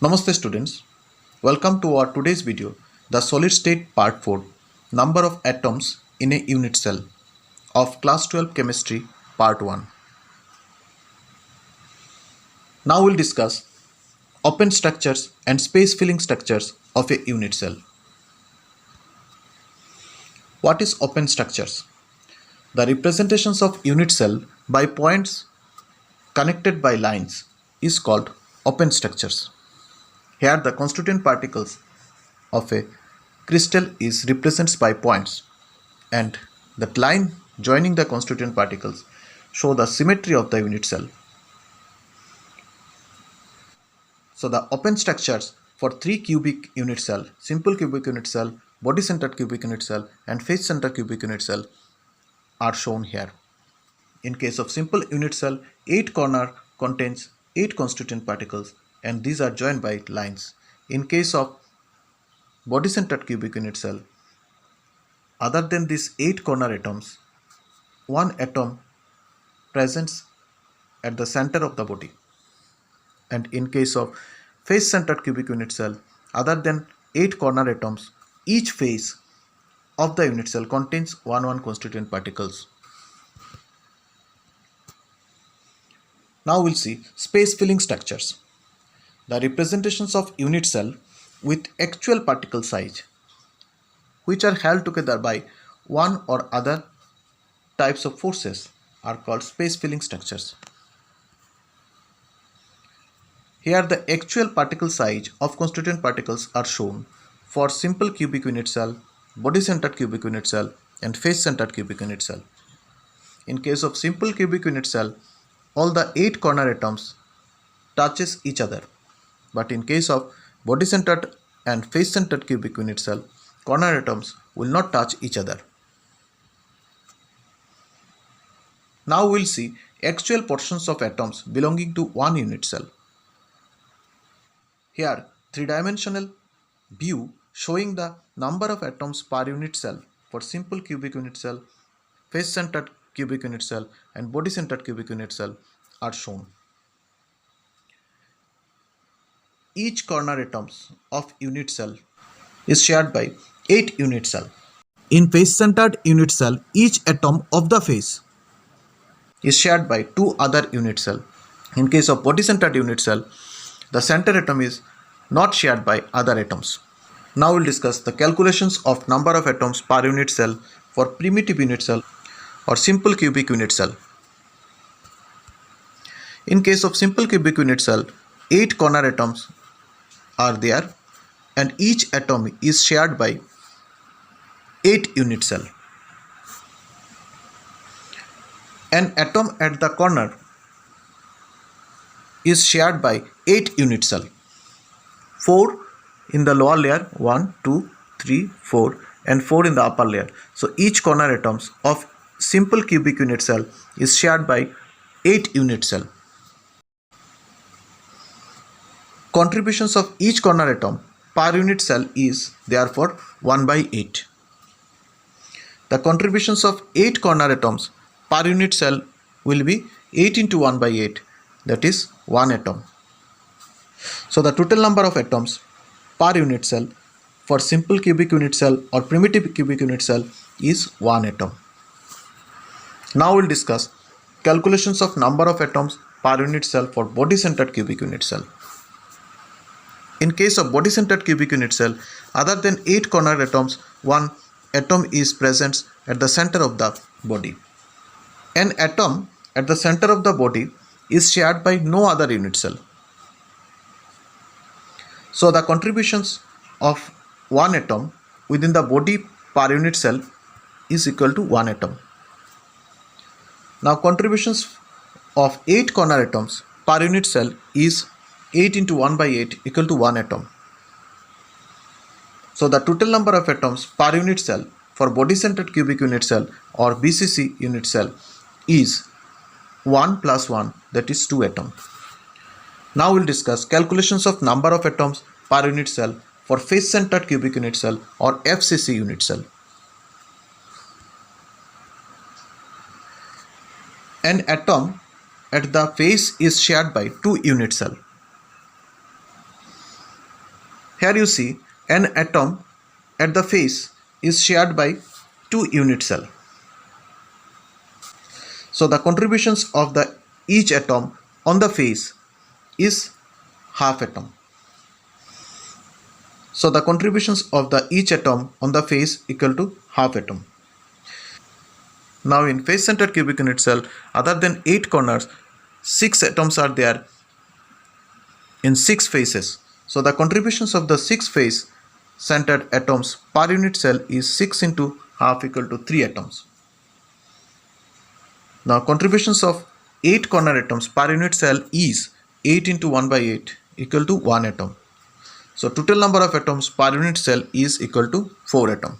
Namaste students, welcome to our today's video, the solid state part 4, number of atoms in a unit cell of class 12 chemistry part 1. Now we'll discuss open structures and space filling structures of a unit cell. What is open structures? The representations of unit cell by points connected by lines is called open structures. Here the constituent particles of a crystal is represented by points, and that line joining the constituent particles show the symmetry of the unit cell. So the open structures for 3 cubic unit cell, simple cubic unit cell, body centered cubic unit cell and face centered cubic unit cell are shown here. In case of simple unit cell, 8 corner contains 8 constituent particles and these are joined by lines. In case of body centered cubic unit cell, other than these 8 corner atoms, one atom presents at the center of the body. And in case of face centered cubic unit cell, other than 8 corner atoms, each face of the unit cell contains one constituent particles. Now we'll see space filling structures. The representations of unit cell with actual particle size, which are held together by one or other types of forces, are called space filling structures. Here the actual particle size of constituent particles are shown for simple cubic unit cell, body centered cubic unit cell and face centered cubic unit cell. In case of simple cubic unit cell, all the 8 corner atoms touches each other, but in case of body centered and face centered cubic unit cell, corner atoms will not touch each other. Now we'll see actual portions of atoms belonging to one unit cell. Here, three-dimensional view showing the number of atoms per unit cell for simple cubic unit cell, face-centered cubic unit cell and body-centered cubic unit cell are shown. Each corner atoms of unit cell is shared by 8 unit cell. In face-centered unit cell, each atom of the face is shared by 2 other unit cell. In case of body-centered unit cell, the center atom is not shared by other atoms. Now we'll discuss the calculations of number of atoms per unit cell for primitive unit cell or simple cubic unit cell. In case of simple cubic unit cell, 8 corner atoms are there and each atom is shared by 8 unit cell. An atom at the corner is shared by 8 unit cell. 4 in the lower layer, 1, 2, 3, 4 and 4 in the upper layer. So each corner atoms of simple cubic unit cell is shared by 8 unit cell. Contributions of each corner atom per unit cell is therefore 1 by 8. The contributions of 8 corner atoms per unit cell will be 8 into 1 by 8, that is 1 atom. So the total number of atoms per unit cell for simple cubic unit cell or primitive cubic unit cell is 1 atom. Now we'll discuss calculations of number of atoms per unit cell for body centered cubic unit cell. In case of body centered cubic unit cell, other than 8 corner atoms, one atom is present at the center of the body. An atom at the center of the body is shared by no other unit cell. So the contributions of one atom within the body per unit cell is equal to 1 atom. Now contributions of 8 corner atoms per unit cell is 8 into 1 by 8 equal to 1 atom. So the total number of atoms per unit cell for body centered cubic unit cell or BCC unit cell is 1 plus 1, that is 2 atoms. Now we'll discuss calculations of number of atoms per unit cell for face centered cubic unit cell or FCC unit cell. An atom at the face is shared by 2 unit cell. Here you see an atom at the face is shared by 2 unit cell. So the contributions of the each atom on the face is half atom. So the contributions of the each atom on the face equal to half atom. Now in face centered cubic unit cell, other than 8 corners, 6 atoms are there in 6 faces. So the contributions of the 6 face centered atoms per unit cell is 6 into half equal to 3 atoms. Now contributions of 8 corner atoms per unit cell is 8 into 1 by 8 equal to 1 atom. So total number of atoms per unit cell is equal to 4 atom.